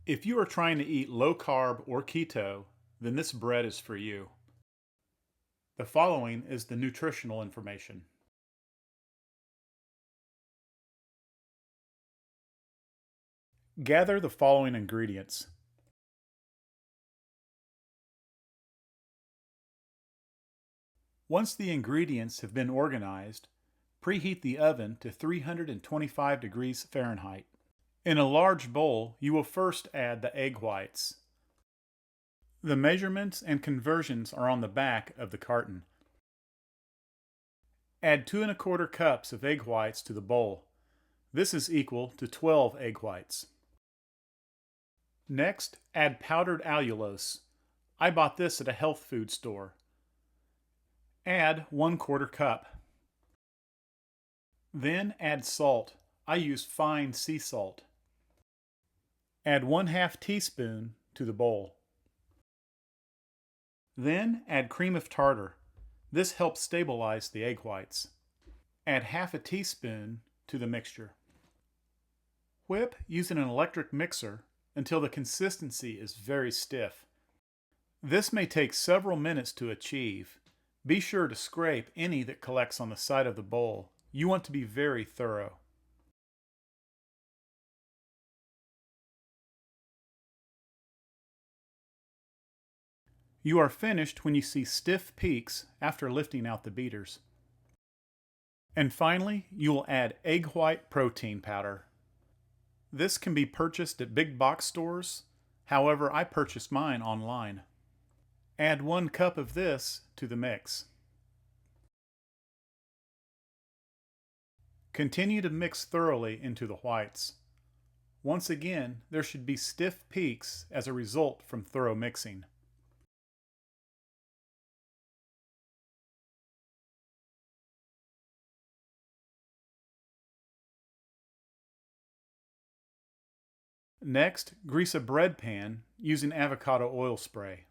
If you are trying to eat low carb or keto, then this bread is for you. The following is the nutritional information. Gather the following ingredients. Once the ingredients have been organized, preheat the oven to 325 degrees Fahrenheit. In a large bowl, you will first add the egg whites. The measurements and conversions are on the back of the carton. Add 2¼ cups of egg whites to the bowl. This is equal to 12 egg whites. Next, add powdered allulose. I bought this at a health food store. Add 1/4 cup. Then add salt. I use fine sea salt. Add 1/2 teaspoon to the bowl. Then add cream of tartar. This helps stabilize the egg whites. Add 1/2 teaspoon to the mixture. Whip using an electric mixer until the consistency is very stiff. This may take several minutes to achieve. Be sure to scrape any that collects on the side of the bowl. You want to be very thorough. You are finished when you see stiff peaks after lifting out the beaters. And finally, you will add egg white protein powder. This can be purchased at big box stores. However, I purchased mine online. Add 1 cup of this to the mix. Continue to mix thoroughly into the whites. Once again, there should be stiff peaks as a result from thorough mixing. Next, grease a bread pan using avocado oil spray.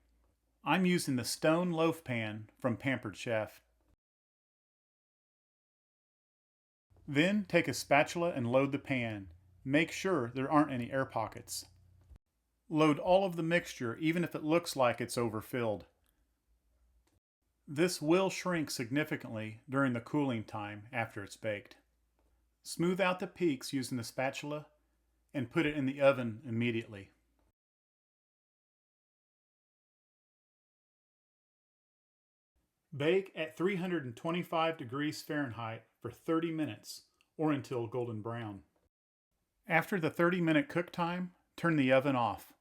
I'm using the stone loaf pan from Pampered Chef. Then take a spatula and load the pan. Make sure there aren't any air pockets. Load all of the mixture even if it looks like it's overfilled. This will shrink significantly during the cooling time after it's baked. Smooth out the peaks using the spatula and put it in the oven immediately. Bake at 325 degrees Fahrenheit for 30 minutes or until golden brown. After the 30-minute cook time, turn the oven off.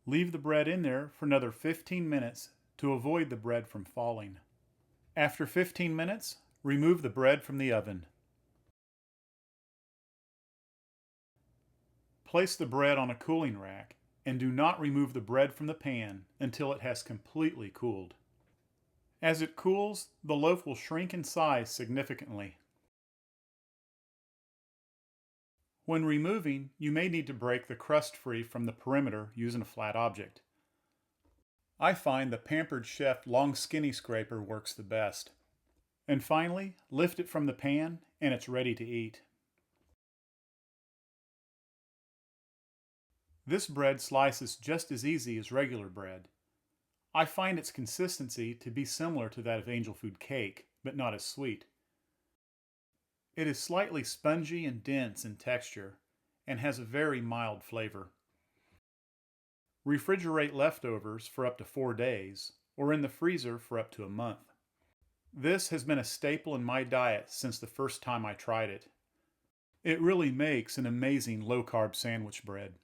Leave the bread in there for another 15 minutes to avoid the bread from falling. After 15 minutes, remove the bread from the oven. Place the bread on a cooling rack and do not remove the bread from the pan until it has completely cooled. As it cools, the loaf will shrink in size significantly. When removing, you may need to break the crust free from the perimeter using a flat object. I find the Pampered Chef long skinny scraper works the best. And finally, lift it from the pan and it's ready to eat. This bread slices just as easy as regular bread. I find its consistency to be similar to that of angel food cake, but not as sweet. It is slightly spongy and dense in texture and has a very mild flavor. Refrigerate leftovers for up to 4 days or in the freezer for up to a month. This has been a staple in my diet since the first time I tried it. It really makes an amazing low-carb sandwich bread.